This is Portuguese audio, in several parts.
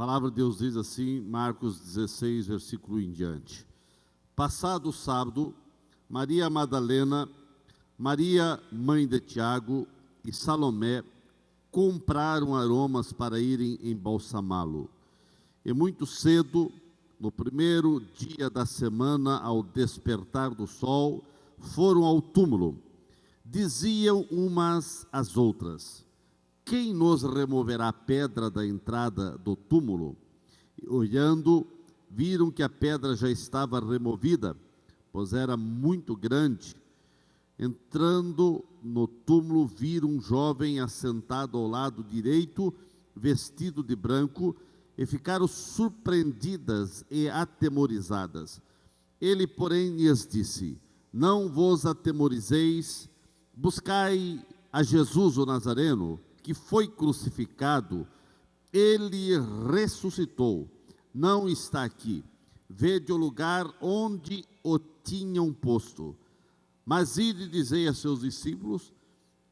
palavra de Deus diz assim, Marcos 16, versículo em diante. Passado o sábado, Maria Madalena, Maria, mãe de Tiago, e Salomé compraram aromas para irem embalsamá-lo. E muito cedo, no primeiro dia da semana, ao despertar do sol, foram ao túmulo. Diziam umas às outras: quem nos removerá a pedra da entrada do túmulo? E, olhando, viram que a pedra já estava removida, pois era muito grande. Entrando no túmulo, viram um jovem assentado ao lado direito, vestido de branco, e ficaram surpreendidas e atemorizadas. Ele, porém, lhes disse: não vos atemorizeis, buscai a Jesus o Nazareno, que foi crucificado. Ele ressuscitou, não está aqui. Vede o lugar onde o tinham posto. Mas ide dizei a seus discípulos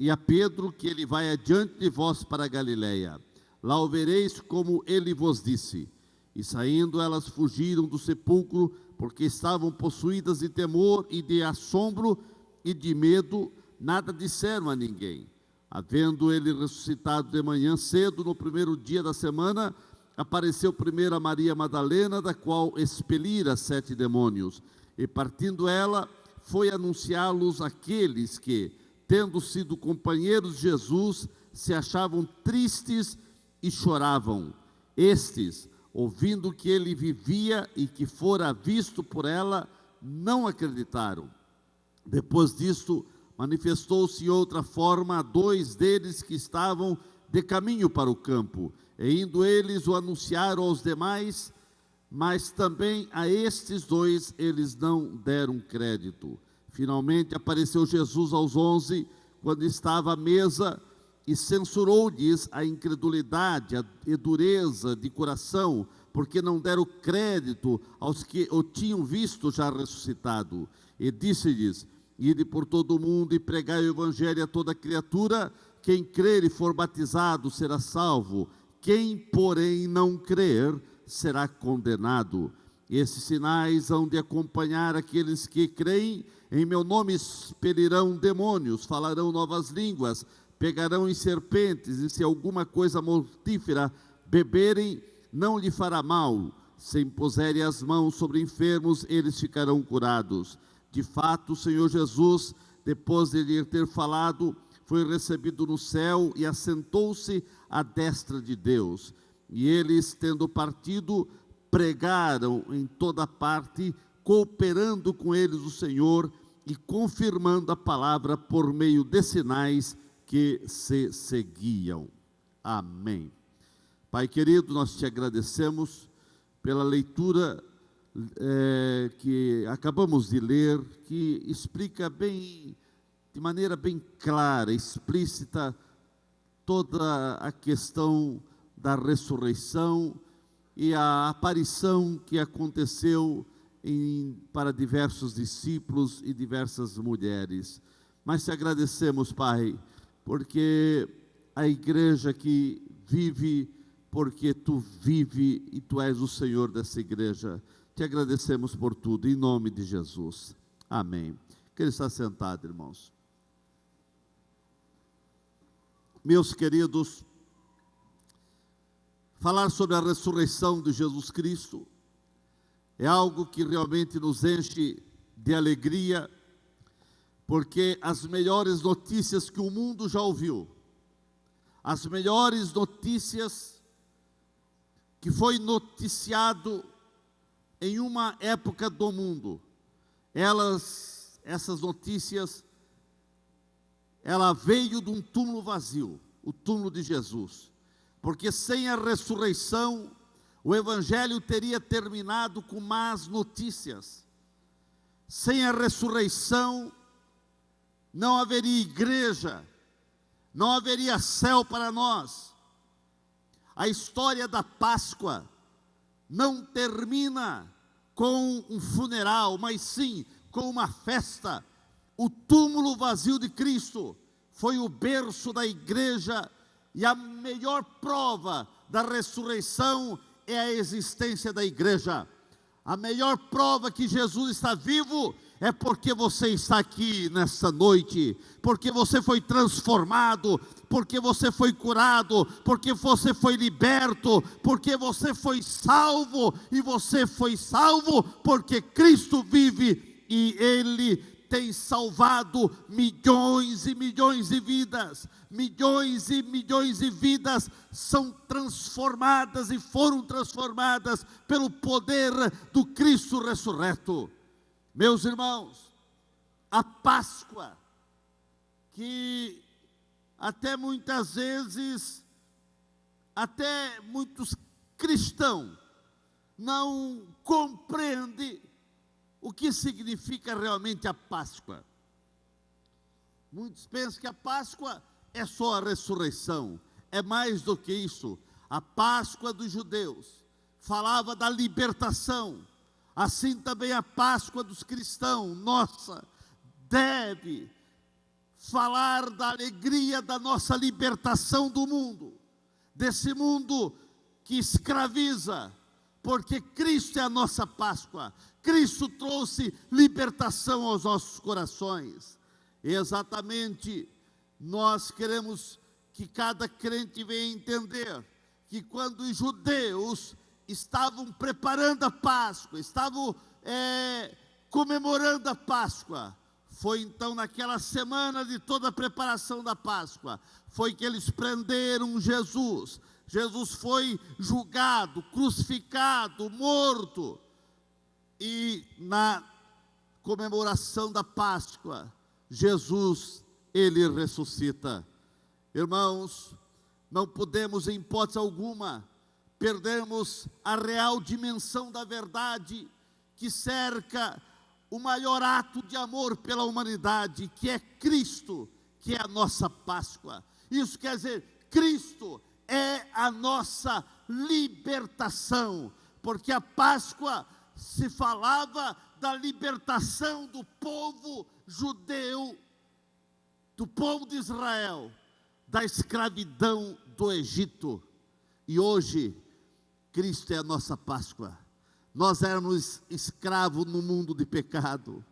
e a Pedro que ele vai adiante de vós para a Galiléia. Lá o vereis como ele vos disse. E saindo elas fugiram do sepulcro, porque estavam possuídas de temor e de assombro e de medo, nada disseram a ninguém. Havendo ele ressuscitado de manhã cedo, no primeiro dia da semana, apareceu primeiro a Maria Madalena, da qual expelira 7 demônios. E partindo ela, foi anunciá-los àqueles que, tendo sido companheiros de Jesus, se achavam tristes e choravam. Estes, ouvindo que ele vivia e que fora visto por ela, não acreditaram. Depois disto, manifestou-se em outra forma a 2 deles que estavam de caminho para o campo, e indo eles o anunciaram aos demais, mas também a estes 2 eles não deram crédito. Finalmente apareceu Jesus aos 11, quando estava à mesa, e censurou-lhes a incredulidade e dureza de coração, porque não deram crédito aos que o tinham visto já ressuscitado. E disse-lhes: ide por todo o mundo e pregai o evangelho a toda criatura. Quem crer e for batizado será salvo, quem, porém, não crer será condenado. Esses sinais hão de acompanhar aqueles que creem. Em meu nome expelirão demônios, falarão novas línguas, pegarão em serpentes, e se alguma coisa mortífera beberem, não lhe fará mal. Se impuserem as mãos sobre enfermos, eles ficarão curados. De fato, o Senhor Jesus, depois de lhe ter falado, foi recebido no céu e assentou-se à destra de Deus. E eles, tendo partido, pregaram em toda parte, cooperando com eles o Senhor e confirmando a palavra por meio de sinais que se seguiam. Amém. Pai querido, nós te agradecemos pela leitura que acabamos de ler, que explica bem, de maneira bem clara, explícita, toda a questão da ressurreição e a aparição que aconteceu para diversos discípulos e diversas mulheres. Mas te agradecemos, Pai, porque a igreja que vive, porque tu vive e tu és o Senhor dessa igreja. Te agradecemos por tudo, em nome de Jesus. Amém. Queria estar sentado, irmãos. Meus queridos, falar sobre a ressurreição de Jesus Cristo é algo que realmente nos enche de alegria, porque as melhores notícias que o mundo já ouviu, as melhores notícias que foi noticiado em uma época do mundo, essas notícias, ela veio de um túmulo vazio, o túmulo de Jesus, porque sem a ressurreição, o Evangelho teria terminado com más notícias. Sem a ressurreição, não haveria igreja, não haveria céu para nós. A história da Páscoa não termina com um funeral, mas sim com uma festa. O túmulo vazio de Cristo foi o berço da igreja, e a melhor prova da ressurreição é a existência da igreja. A melhor prova que Jesus está vivo é porque você está aqui nessa noite, porque você foi transformado, porque você foi curado, porque você foi liberto, porque você foi salvo, e você foi salvo porque Cristo vive e Ele tem salvado milhões e milhões de vidas. Milhões e milhões de vidas são transformadas e foram transformadas pelo poder do Cristo ressurreto. Meus irmãos, a Páscoa, que até muitas vezes, até muitos cristãos não compreendem o que significa realmente a Páscoa. Muitos pensam que a Páscoa é só a ressurreição. É mais do que isso. A Páscoa dos judeus falava da libertação. Assim também a Páscoa dos cristãos, nossa, deve falar da alegria da nossa libertação do mundo. Desse mundo que escraviza, porque Cristo é a nossa Páscoa. Cristo trouxe libertação aos nossos corações. E exatamente, nós queremos que cada crente venha entender que quando os judeus estavam preparando a Páscoa, estavam comemorando a Páscoa, foi então naquela semana de toda a preparação da Páscoa, foi que eles prenderam Jesus. Jesus foi julgado, crucificado, morto. E na comemoração da Páscoa, Jesus, Ele ressuscita. Irmãos, não podemos em hipótese alguma perdermos a real dimensão da verdade que cerca o maior ato de amor pela humanidade, que é Cristo, que é a nossa Páscoa. Isso quer dizer, Cristo é a nossa libertação, porque a Páscoa se falava da libertação do povo judeu, do povo de Israel, da escravidão do Egito. E hoje, Cristo é a nossa Páscoa. Nós éramos escravos no mundo de pecado,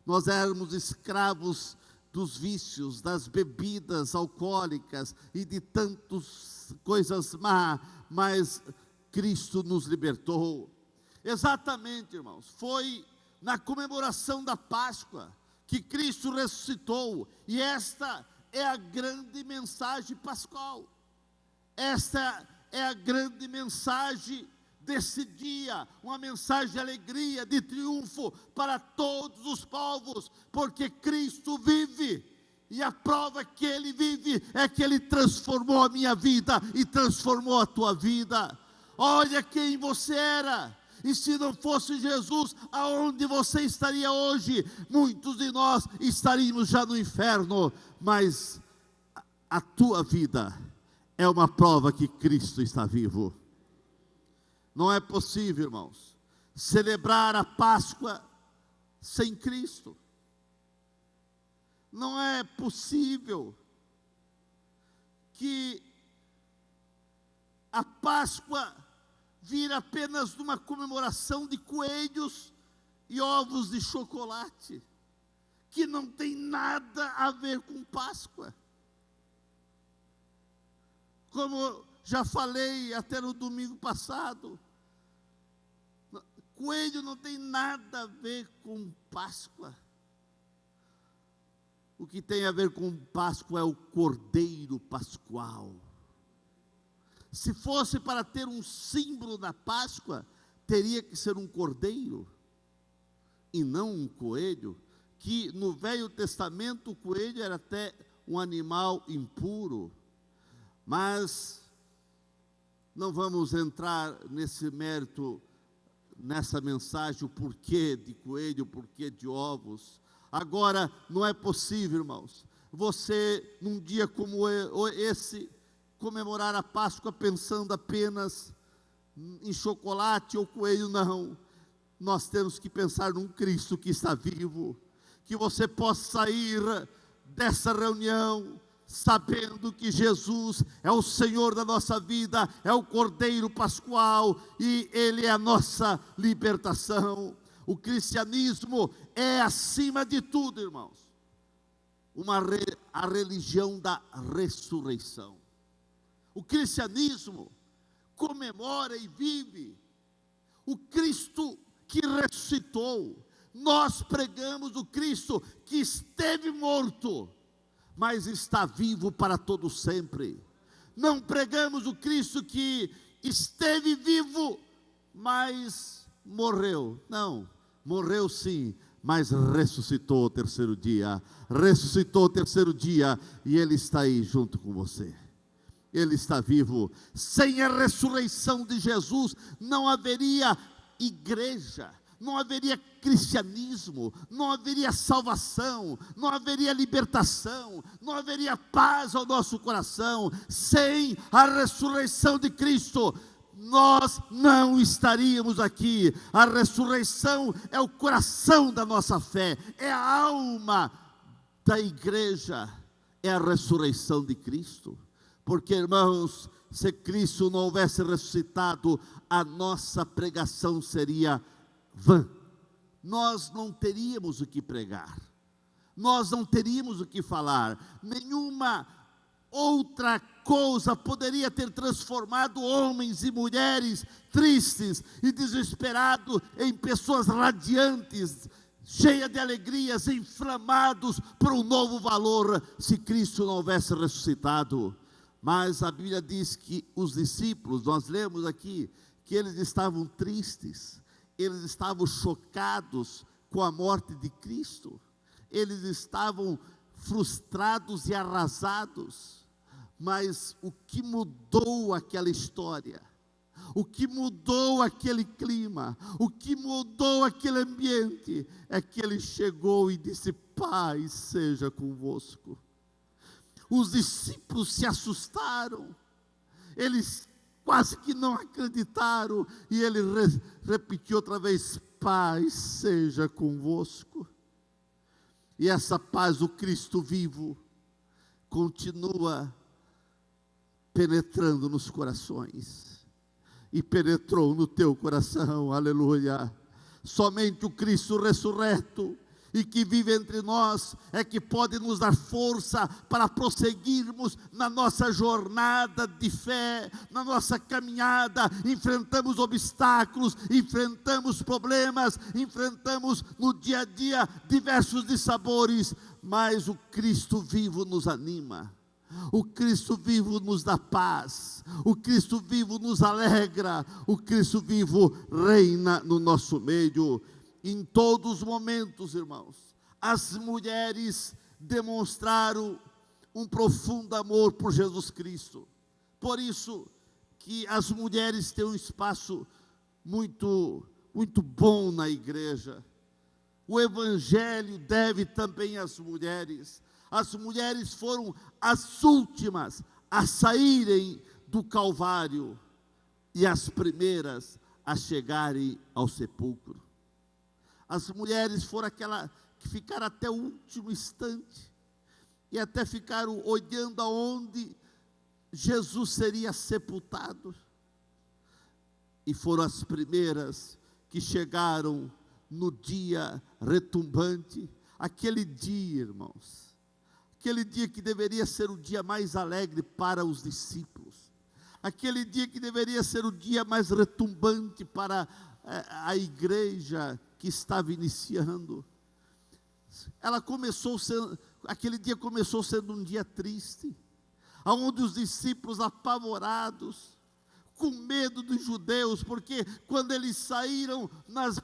nós éramos escravos dos vícios, das bebidas alcoólicas e de tantas coisas más, mas Cristo nos libertou. Exatamente, irmãos, foi na comemoração da Páscoa que Cristo ressuscitou, e esta é a grande mensagem pascal. Esta é a grande mensagem desse dia, uma mensagem de alegria, de triunfo para todos os povos, porque Cristo vive, e a prova que Ele vive é que Ele transformou a minha vida e transformou a tua vida. Olha quem você era, e se não fosse Jesus, aonde você estaria hoje? Muitos de nós estaríamos já no inferno, mas a tua vida é uma prova que Cristo está vivo. Não é possível, irmãos, celebrar a Páscoa sem Cristo. Não é possível que a Páscoa vire apenas uma comemoração de coelhos e ovos de chocolate, que não tem nada a ver com Páscoa. Como já falei até no domingo passado, coelho não tem nada a ver com Páscoa. O que tem a ver com Páscoa é o Cordeiro Pascual. Se fosse para ter um símbolo da Páscoa, teria que ser um cordeiro, e não um coelho, que no Velho Testamento o coelho era até um animal impuro. Mas não vamos entrar nesse mérito, nessa mensagem, o porquê de coelho, o porquê de ovos. Agora, não é possível, irmãos, você, num dia como esse, comemorar a Páscoa pensando apenas em chocolate ou coelho, não. Nós temos que pensar num Cristo que está vivo, que você possa sair dessa reunião sabendo que Jesus é o Senhor da nossa vida, é o Cordeiro Pascual, e Ele é a nossa libertação. O cristianismo é, acima de tudo, irmãos, a religião da ressurreição. O cristianismo comemora e vive o Cristo que ressuscitou. Nós pregamos o Cristo que esteve morto, mas está vivo para todo sempre. Não pregamos o Cristo que esteve vivo, mas morreu. Não, morreu sim, mas ressuscitou ao terceiro dia. Ressuscitou ao terceiro dia, e Ele está aí junto com você. Ele está vivo. Sem a ressurreição de Jesus, não haveria igreja, não haveria cristianismo, não haveria salvação, não haveria libertação, não haveria paz ao nosso coração. Sem a ressurreição de Cristo, nós não estaríamos aqui. A ressurreição é o coração da nossa fé, é a alma da igreja, é a ressurreição de Cristo. Porque, irmãos, se Cristo não houvesse ressuscitado, a nossa pregação seria vã. Nós não teríamos o que pregar, nós não teríamos o que falar, nenhuma outra coisa poderia ter transformado homens e mulheres tristes e desesperados em pessoas radiantes, cheias de alegrias, inflamados por um novo valor, se Cristo não houvesse ressuscitado. Mas a Bíblia diz que os discípulos, nós lemos aqui, que eles estavam tristes, eles estavam chocados com a morte de Cristo, eles estavam frustrados e arrasados. Mas o que mudou aquela história, o que mudou aquele clima, o que mudou aquele ambiente, é que ele chegou e disse: paz seja convosco. Os discípulos se assustaram, eles quase que não acreditaram, e ele repetiu outra vez: paz seja convosco. E essa paz, o Cristo vivo, continua penetrando nos corações, e penetrou no teu coração, aleluia. Somente o Cristo ressurreto e que vive entre nós é que pode nos dar força para prosseguirmos na nossa jornada de fé, na nossa caminhada. Enfrentamos obstáculos, enfrentamos problemas, enfrentamos no dia a dia diversos dissabores, mas o Cristo vivo nos anima. O Cristo vivo nos dá paz, o Cristo vivo nos alegra, o Cristo vivo reina no nosso meio. Em todos os momentos, irmãos, as mulheres demonstraram um profundo amor por Jesus Cristo. Por isso que as mulheres têm um espaço muito bom na igreja. O Evangelho deve também às mulheres. As mulheres foram as últimas a saírem do Calvário e as primeiras a chegarem ao sepulcro. As mulheres foram aquelas que ficaram até o último instante e até ficaram olhando aonde Jesus seria sepultado. E foram as primeiras que chegaram no dia retumbante, aquele dia, irmãos, aquele dia que deveria ser o dia mais alegre para os discípulos, aquele dia que deveria ser o dia mais retumbante para a igreja que estava iniciando. Aquele dia começou sendo um dia triste, onde os discípulos apavorados, com medo dos judeus, porque quando eles saíram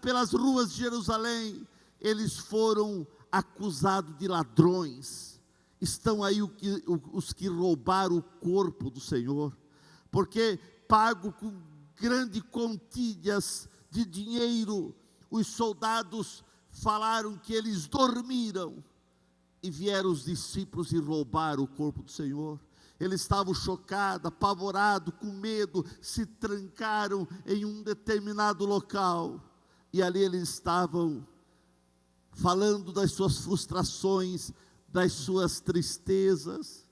pelas ruas de Jerusalém, eles foram acusados de ladrões. Estão aí os que roubaram o corpo do Senhor, porque pago com grandes quantias de dinheiro, os soldados falaram que eles dormiram, e vieram os discípulos e roubaram o corpo do Senhor. Eles estavam chocados, apavorados, com medo, se trancaram em um determinado local, e ali eles estavam falando das suas frustrações, das suas tristezas,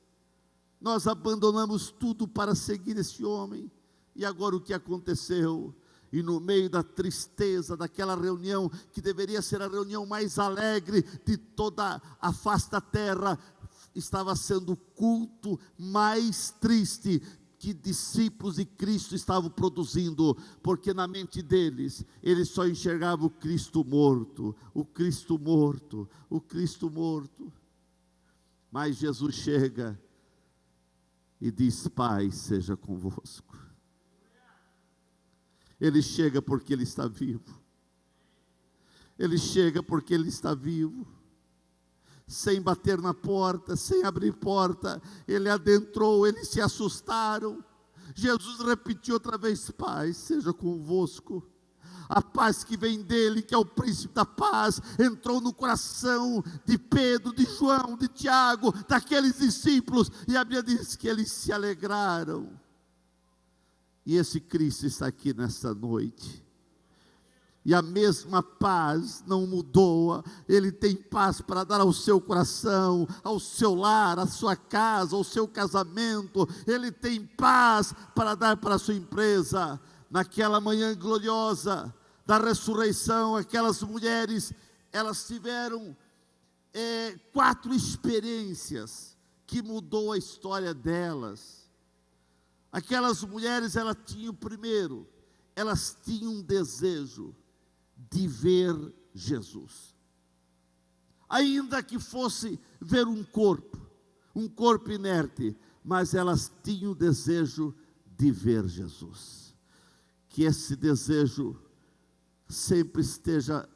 nós abandonamos tudo para seguir esse homem. E agora o que aconteceu? E no meio da tristeza daquela reunião, que deveria ser a reunião mais alegre de toda a face da terra, estava sendo o culto mais triste que discípulos de Cristo estavam produzindo, porque na mente deles, eles só enxergavam o Cristo morto, o Cristo morto, o Cristo morto. Mas Jesus chega e diz: Pai, seja convosco. Ele chega porque Ele está vivo. Ele chega porque Ele está vivo. Sem bater na porta, sem abrir porta, Ele adentrou, eles se assustaram. Jesus repetiu outra vez: Pai, seja convosco. A paz que vem dele, que é o príncipe da paz, entrou no coração de Pedro, de João, de Tiago, daqueles discípulos, e a Bíblia diz que eles se alegraram. E esse Cristo está aqui nessa noite. E a mesma paz não mudou. Ele tem paz para dar ao seu coração, ao seu lar, à sua casa, ao seu casamento. Ele tem paz para dar para a sua empresa. Naquela manhã gloriosa da ressurreição, aquelas mulheres, elas tiveram 4 experiências que mudou a história delas. Aquelas mulheres, elas tinham, primeiro, elas tinham um desejo de ver Jesus, ainda que fosse ver um corpo inerte, mas elas tinham o desejo de ver Jesus. Que esse desejo sempre esteja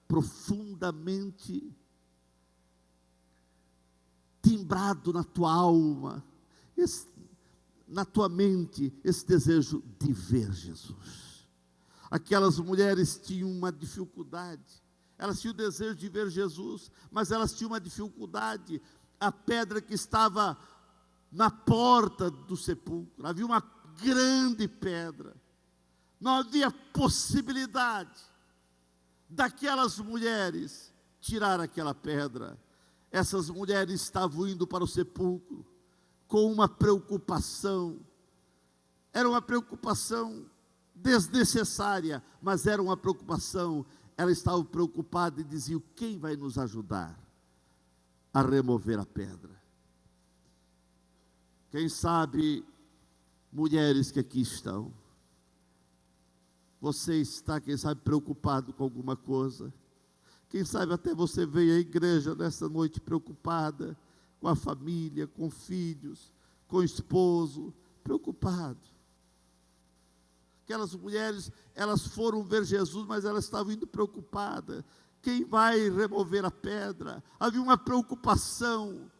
profundamente timbrado na tua alma, na tua mente, esse desejo de ver Jesus. Aquelas mulheres tinham uma dificuldade, elas tinham o desejo de ver Jesus, mas elas tinham uma dificuldade. A pedra que estava na porta do sepulcro, havia uma grande pedra, não havia possibilidade daquelas mulheres tirar aquela pedra. Essas mulheres estavam indo para o sepulcro com uma preocupação, era uma preocupação desnecessária, mas era uma preocupação. Ela estava preocupada e dizia: quem vai nos ajudar a remover a pedra? Quem sabe, mulheres que aqui estão, você está, quem sabe, preocupado com alguma coisa. Quem sabe até você veio à igreja nessa noite preocupada com a família, com filhos, com o esposo, preocupado. Aquelas mulheres, elas foram ver Jesus, mas elas estavam indo preocupadas. Quem vai remover a pedra? Havia uma preocupação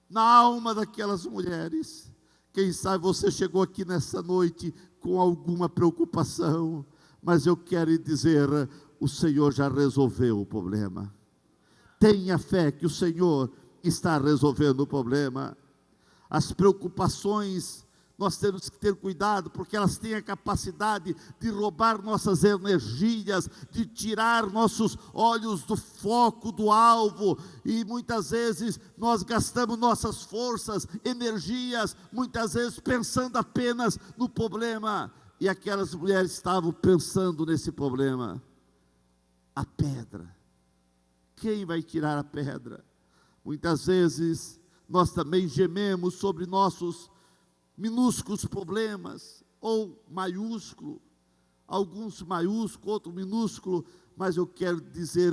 na alma daquelas mulheres. Quem sabe você chegou aqui nessa noite com alguma preocupação, mas eu quero lhe dizer, o Senhor já resolveu o problema. Tenha fé que o Senhor está resolvendo o problema. As preocupações, nós temos que ter cuidado, porque elas têm a capacidade de roubar nossas energias, de tirar nossos olhos do foco, do alvo, e muitas vezes nós gastamos nossas forças, energias, muitas vezes pensando apenas no problema, e aquelas mulheres estavam pensando nesse problema. A pedra, quem vai tirar a pedra? Muitas vezes nós também gememos sobre nossos minúsculos problemas, ou maiúsculo, alguns maiúsculo, outro minúsculo, mas eu quero dizer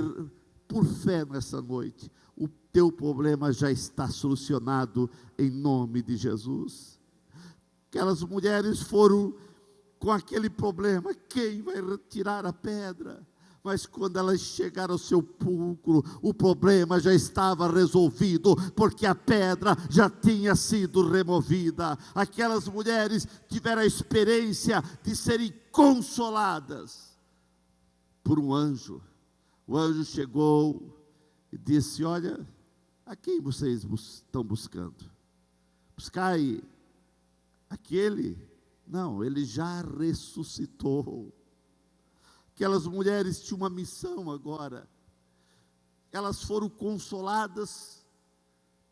por fé nessa noite, o teu problema já está solucionado em nome de Jesus. Aquelas mulheres foram com aquele problema: quem vai retirar a pedra? Mas quando elas chegaram ao sepulcro, o problema já estava resolvido, porque a pedra já tinha sido removida. Aquelas mulheres tiveram a experiência de serem consoladas por um anjo. O anjo chegou e disse: olha, a quem vocês estão buscando? Buscai aquele? Não, ele já ressuscitou. Aquelas mulheres tinham uma missão agora. Elas foram consoladas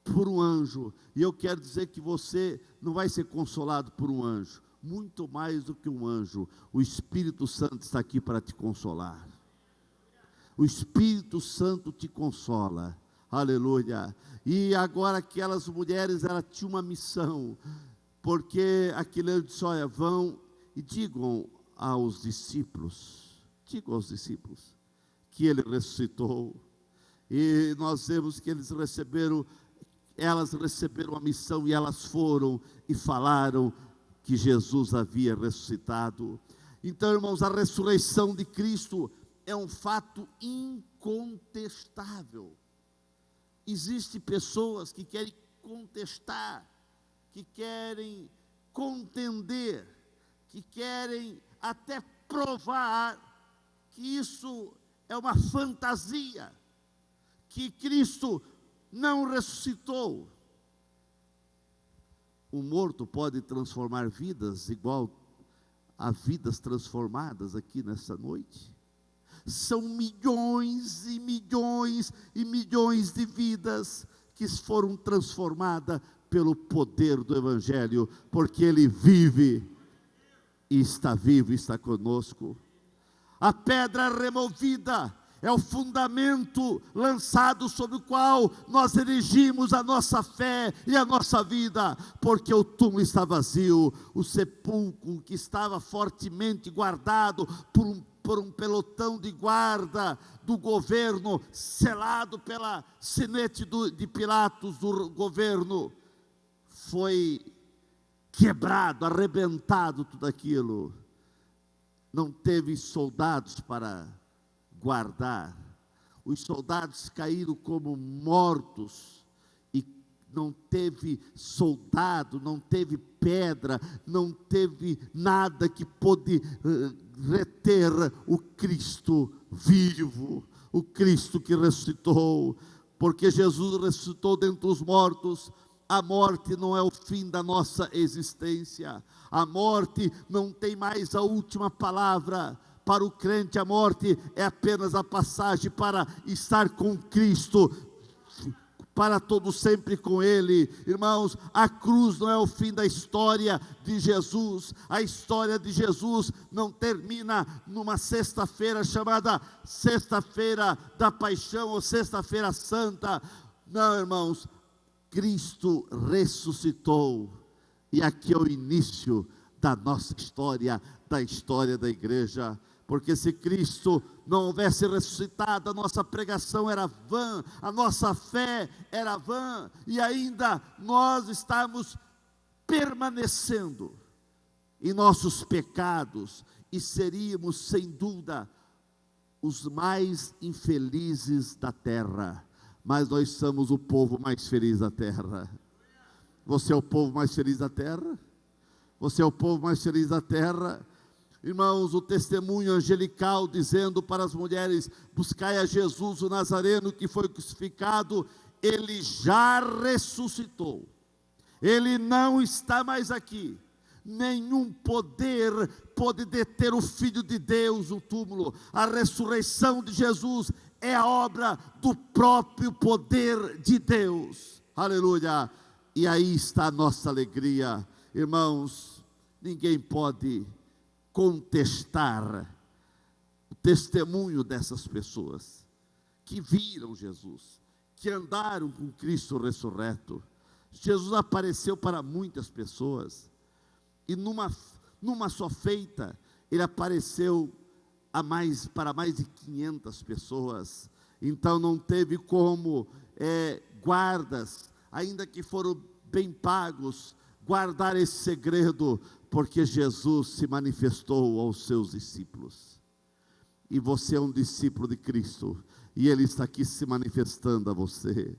por um anjo. E eu quero dizer que você não vai ser consolado por um anjo. Muito mais do que um anjo, o Espírito Santo está aqui para te consolar. O Espírito Santo te consola. Aleluia. E agora aquelas mulheres, elas tinham uma missão, porque aquele anjo disse: olha, vão e digam aos discípulos que ele ressuscitou. E nós vemos que elas receberam a missão, e elas foram e falaram que Jesus havia ressuscitado. Então, irmãos, a ressurreição de Cristo é um fato incontestável. Existem pessoas que querem contestar, que querem contender, que querem até provar que isso é uma fantasia, que Cristo não ressuscitou. O morto pode transformar vidas igual a vidas transformadas aqui nessa noite. São milhões e milhões e milhões de vidas que foram transformadas pelo poder do Evangelho, porque Ele vive e está vivo e está conosco. A pedra removida é o fundamento lançado sobre o qual nós erigimos a nossa fé e a nossa vida, porque o túmulo está vazio, o sepulcro que estava fortemente guardado por um pelotão de guarda do governo, selado pela sinete de Pilatos, do governo, foi quebrado, arrebentado tudo aquilo. Não teve soldados para guardar. Os soldados caíram como mortos, e não teve soldado, não teve pedra, não teve nada que pôde reter o Cristo vivo, o Cristo que ressuscitou, porque Jesus ressuscitou dentre os mortos. A morte não é o fim da nossa existência, a morte não tem mais a última palavra. Para o crente, a morte é apenas a passagem para estar com Cristo, para todo sempre com Ele. Irmãos, a cruz não é o fim da história de Jesus. A história de Jesus não termina numa sexta-feira chamada Sexta-feira da Paixão ou Sexta-feira Santa. Não, irmãos, Cristo ressuscitou, e aqui é o início da nossa história, da história da igreja. Porque se Cristo não houvesse ressuscitado, a nossa pregação era vã, a nossa fé era vã, e ainda nós estamos permanecendo em nossos pecados, e seríamos sem dúvida os mais infelizes da terra. Mas nós somos o povo mais feliz da terra. Você é o povo mais feliz da terra? Você é o povo mais feliz da terra? Irmãos, o testemunho angelical dizendo para as mulheres: buscai a Jesus o Nazareno que foi crucificado. Ele já ressuscitou, Ele não está mais aqui. Nenhum poder pode deter o Filho de Deus no túmulo. A ressurreição de Jesus é a obra do próprio poder de Deus. Aleluia! E aí está a nossa alegria. Irmãos, ninguém pode contestar o testemunho dessas pessoas que viram Jesus, que andaram com Cristo ressurreto. Jesus apareceu para muitas pessoas, e numa só feita, Ele apareceu para mais de 500 pessoas. Então não teve como guardas, ainda que foram bem pagos, guardar esse segredo, porque Jesus se manifestou aos seus discípulos. E você é um discípulo de Cristo, e Ele está aqui se manifestando a você.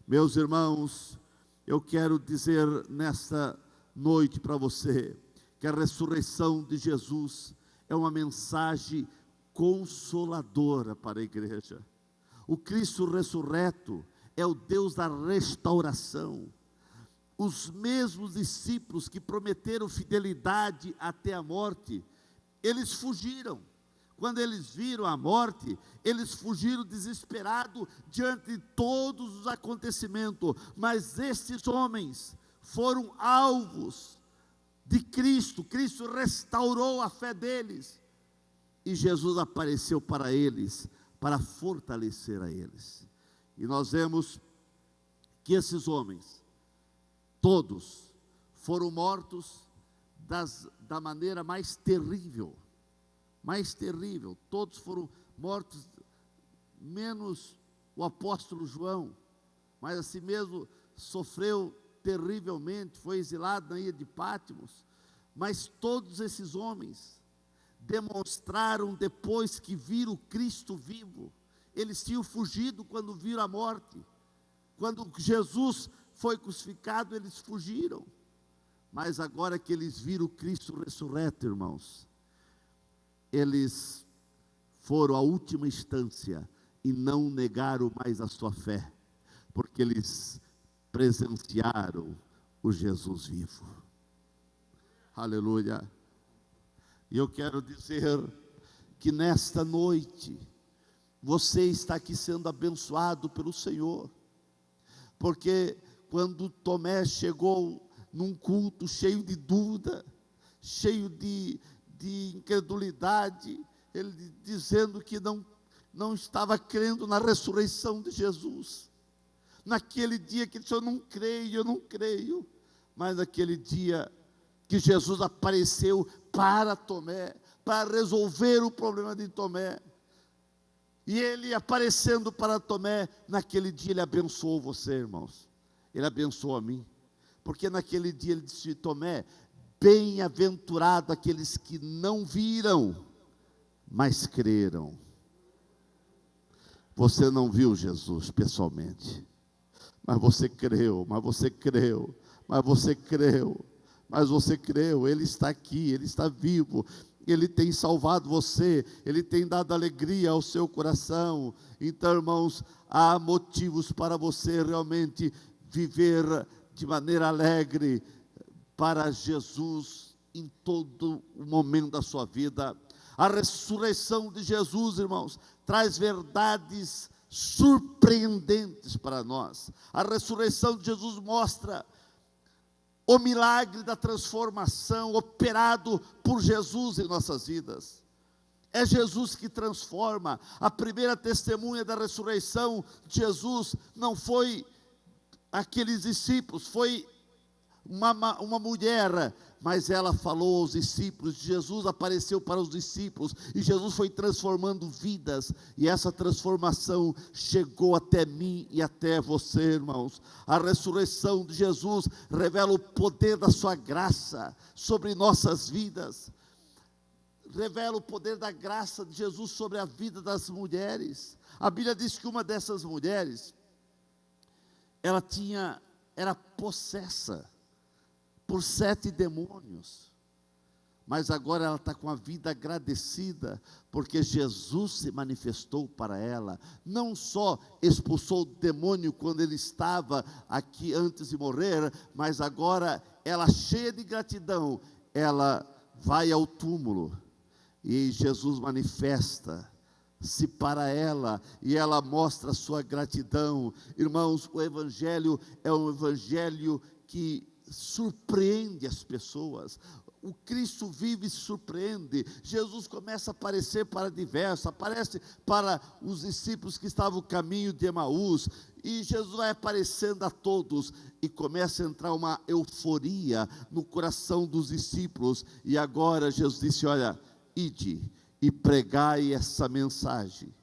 Meus irmãos, eu quero dizer nesta noite para você, que a ressurreição de Jesus é uma mensagem consoladora para a igreja. O Cristo ressurreto é o Deus da restauração. Os mesmos discípulos que prometeram fidelidade até a morte, eles fugiram. Quando eles viram a morte, eles fugiram desesperados diante de todos os acontecimentos. Mas estes homens foram alvos de Cristo. Cristo restaurou a fé deles. E Jesus apareceu para eles, para fortalecer a eles. E nós vemos que esses homens, todos, foram mortos da maneira mais terrível. Mais terrível. Todos foram mortos, menos o apóstolo João. Mas assim mesmo sofreu terrivelmente, foi exilado na ilha de Patmos. Mas todos esses homens demonstraram, depois que viram Cristo vivo, eles tinham fugido quando viram a morte. Quando Jesus foi crucificado, eles fugiram. Mas agora que eles viram Cristo ressurreto, irmãos, eles foram à última instância e não negaram mais a sua fé, porque eles presenciaram o Jesus vivo. Aleluia. E eu quero dizer que nesta noite, você está aqui sendo abençoado pelo Senhor, porque quando Tomé chegou num culto cheio de dúvida, cheio de incredulidade, ele dizendo que não estava crendo na ressurreição de Jesus, naquele dia que ele disse, eu não creio, mas naquele dia que Jesus apareceu para Tomé, para resolver o problema de Tomé, e ele aparecendo para Tomé, naquele dia ele abençoou você, irmãos, ele abençoou a mim, porque naquele dia ele disse, Tomé, bem-aventurado aqueles que não viram, mas creram. Você não viu Jesus pessoalmente, mas você creu, mas você creu, mas você creu, mas você creu, Ele está aqui, Ele está vivo, Ele tem salvado você, Ele tem dado alegria ao seu coração. Então, irmãos, há motivos para você realmente viver de maneira alegre para Jesus em todo o momento da sua vida. A ressurreição de Jesus, irmãos, traz verdades surpreendentes para nós. A ressurreição de Jesus mostra o milagre da transformação operado por Jesus em nossas vidas. É Jesus que transforma. A primeira testemunha da ressurreição de Jesus não foi aqueles discípulos, foi uma mulher, mas ela falou aos discípulos, Jesus apareceu para os discípulos, e Jesus foi transformando vidas, e essa transformação chegou até mim e até você, irmãos. A ressurreição de Jesus revela o poder da sua graça sobre nossas vidas, revela o poder da graça de Jesus sobre a vida das mulheres. A Bíblia diz que uma dessas mulheres, era possessa por 7 demônios, mas agora ela está com a vida agradecida, porque Jesus se manifestou para ela, não só expulsou o demônio quando ele estava aqui antes de morrer, mas agora ela, cheia de gratidão, ela vai ao túmulo, e Jesus manifesta-se para ela, e ela mostra a sua gratidão. Irmãos, o Evangelho é um Evangelho que surpreende as pessoas. O Cristo vive e surpreende. Jesus começa a aparecer para diversos, aparece para os discípulos que estavam no caminho de Emaús, e Jesus vai aparecendo a todos, e começa a entrar uma euforia no coração dos discípulos, e agora Jesus disse, olha, ide e pregai essa mensagem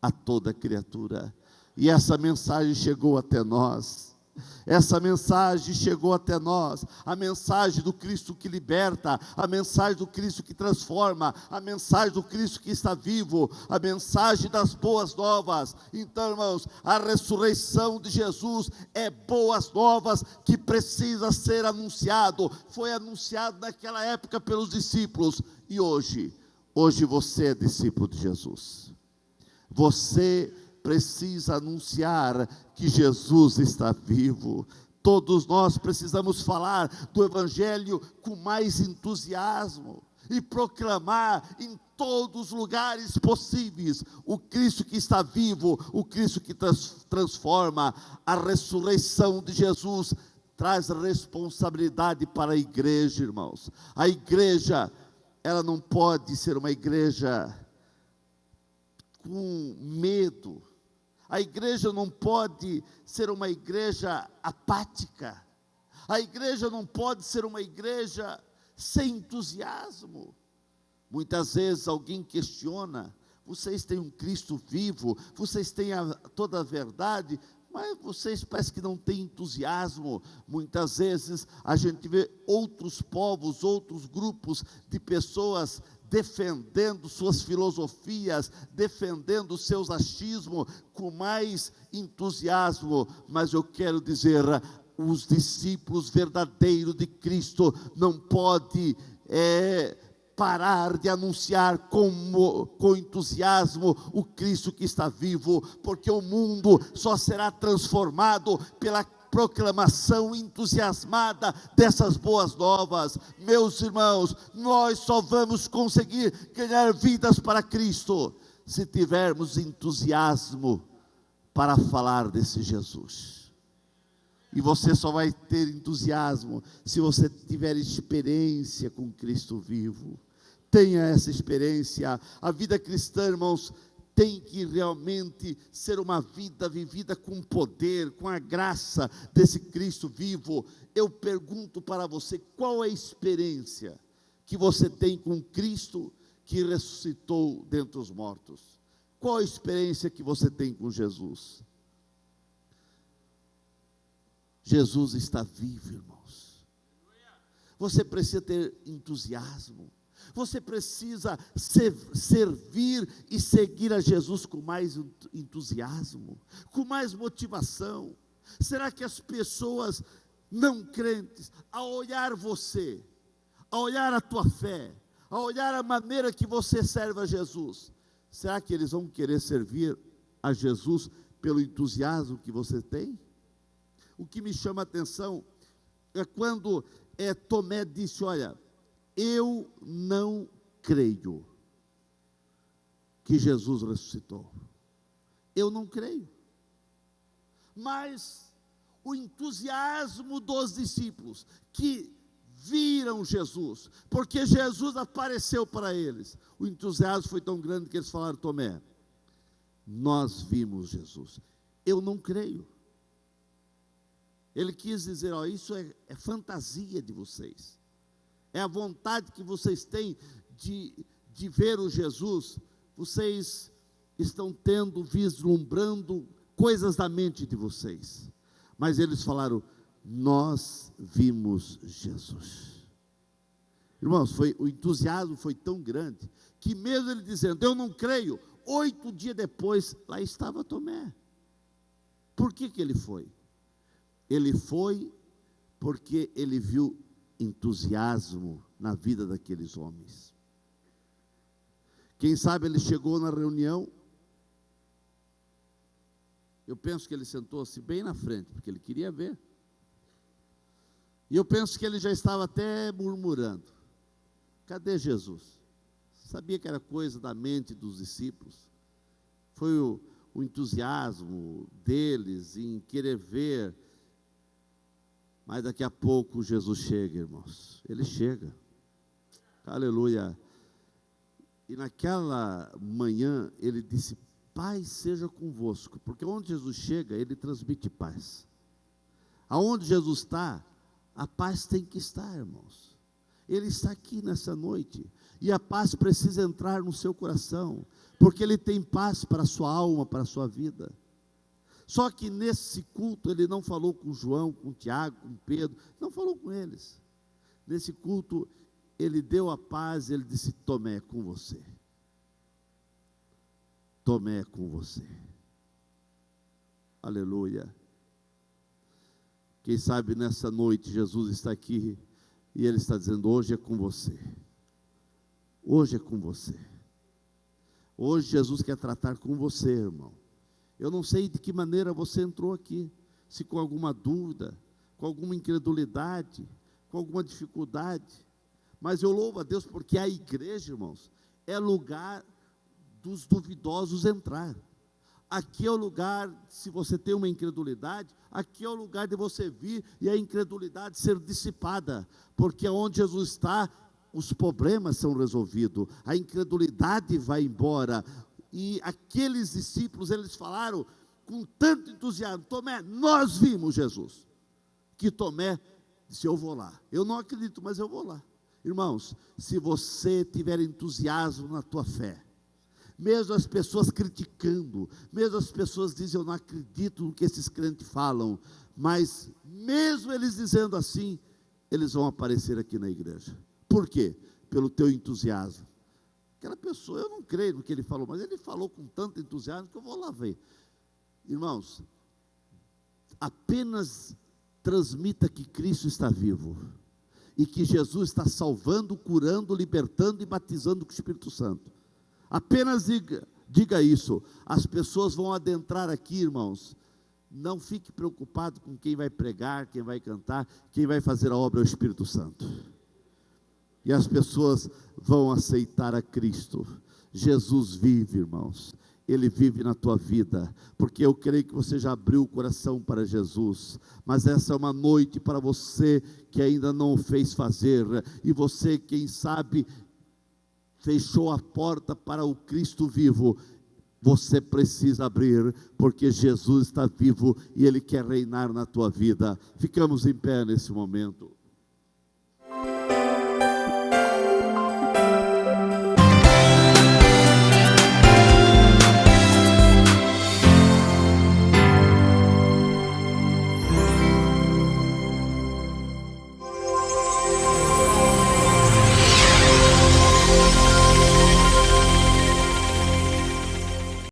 a toda criatura, e essa mensagem chegou até nós. Essa mensagem chegou até nós, a mensagem do Cristo que liberta, a mensagem do Cristo que transforma, a mensagem do Cristo que está vivo, a mensagem das boas novas. Então, irmãos, a ressurreição de Jesus é boas novas que precisa ser anunciado. Foi anunciado naquela época pelos discípulos, e hoje você é discípulo de Jesus. Você precisa anunciar que Jesus está vivo. Todos nós precisamos falar do Evangelho com mais entusiasmo. e proclamar em todos os lugares possíveis o Cristo que está vivo, o Cristo que transforma. A ressurreição de Jesus traz responsabilidade para a igreja, irmãos. A igreja, ela não pode ser uma igreja com medo. A igreja não pode ser uma igreja apática. A igreja não pode ser uma igreja sem entusiasmo. Muitas vezes alguém questiona: vocês têm um Cristo vivo, vocês têm toda a verdade, mas vocês parece que não têm entusiasmo. Muitas vezes a gente vê outros povos, outros grupos de pessoas defendendo suas filosofias, defendendo seus achismos com mais entusiasmo, mas eu quero dizer, os discípulos verdadeiros de Cristo não podem parar de anunciar com entusiasmo o Cristo que está vivo, porque o mundo só será transformado pela proclamação entusiasmada dessas boas novas. Meus irmãos, nós só vamos conseguir ganhar vidas para Cristo se tivermos entusiasmo para falar desse Jesus. E você só vai ter entusiasmo se você tiver experiência com Cristo vivo. Tenha essa experiência. A vida cristã, irmãos, tem que realmente ser uma vida vivida com poder, com a graça desse Cristo vivo. Eu pergunto para você, qual é a experiência que você tem com Cristo que ressuscitou dentre os mortos? Qual a experiência que você tem com Jesus? Jesus está vivo, irmãos. Você precisa ter entusiasmo. Você precisa servir e seguir a Jesus com mais entusiasmo, com mais motivação. Será que as pessoas não crentes, ao olhar você, ao olhar a tua fé, ao olhar a maneira que você serve a Jesus, será que eles vão querer servir a Jesus pelo entusiasmo que você tem? O que me chama a atenção é quando Tomé disse: olha, eu não creio que Jesus ressuscitou. Eu não creio. Mas o entusiasmo dos discípulos que viram Jesus, porque Jesus apareceu para eles, o entusiasmo foi tão grande que eles falaram: Tomé, nós vimos Jesus. Eu não creio. Ele quis dizer: ó, isso é fantasia de vocês. É a vontade que vocês têm de ver o Jesus. Vocês estão vislumbrando coisas da mente de vocês. Mas eles falaram: nós vimos Jesus. Irmãos, o entusiasmo foi tão grande, que mesmo ele dizendo: eu não creio, 8 dias depois, lá estava Tomé. Por que ele foi? Ele foi porque ele viu entusiasmo na vida daqueles homens. Quem sabe ele chegou na reunião, eu penso que ele sentou-se bem na frente, porque ele queria ver. E eu penso que ele já estava até murmurando: cadê Jesus? Sabia que era coisa da mente dos discípulos. Foi o entusiasmo deles em querer ver. Mas daqui a pouco Jesus chega, irmãos. Ele chega. Aleluia. E naquela manhã ele disse: paz seja convosco. Porque onde Jesus chega, ele transmite paz. Aonde Jesus está, a paz tem que estar, irmãos. Ele está aqui nessa noite. E a paz precisa entrar no seu coração. Porque ele tem paz para a sua alma, para a sua vida. Só que nesse culto ele não falou com João, com Tiago, com Pedro, não falou com eles. Nesse culto ele deu a paz, ele disse: Tomé, é com você. Tomé, é com você. Aleluia. Quem sabe nessa noite Jesus está aqui e ele está dizendo: hoje é com você. Hoje é com você. Hoje Jesus quer tratar com você, irmão. Eu não sei de que maneira você entrou aqui, se com alguma dúvida, com alguma incredulidade, com alguma dificuldade, Mas eu louvo a Deus porque a igreja, irmãos, é lugar dos duvidosos entrar. Aqui é o lugar, se você tem uma incredulidade, aqui é o lugar de você vir e a incredulidade ser dissipada, porque onde Jesus está, os problemas são resolvidos, a incredulidade vai embora. E aqueles discípulos, eles falaram com tanto entusiasmo: Tomé, nós vimos Jesus. Que Tomé disse: eu vou lá. Eu não acredito, mas eu vou lá. Irmãos, se você tiver entusiasmo na tua fé, mesmo as pessoas criticando, mesmo as pessoas dizem: eu não acredito no que esses crentes falam, mas mesmo eles dizendo assim, eles vão aparecer aqui na igreja. Por quê? Pelo teu entusiasmo. Aquela pessoa, eu não creio no que ele falou, mas ele falou com tanto entusiasmo que eu vou lá ver. Irmãos, apenas transmita que Cristo está vivo, e que Jesus está salvando, curando, libertando e batizando com o Espírito Santo. Apenas diga isso. As pessoas vão adentrar aqui, irmãos. Não fique preocupado com quem vai pregar, quem vai cantar, quem vai fazer a obra é o Espírito Santo. E as pessoas vão aceitar a Cristo. Jesus vive, irmãos. Ele vive na tua vida, porque eu creio que você já abriu o coração para Jesus, mas essa é uma noite para você que ainda não o fez fazer, e você, quem sabe, fechou a porta para o Cristo vivo. Você precisa abrir, porque Jesus está vivo e Ele quer reinar na tua vida. Ficamos em pé nesse momento.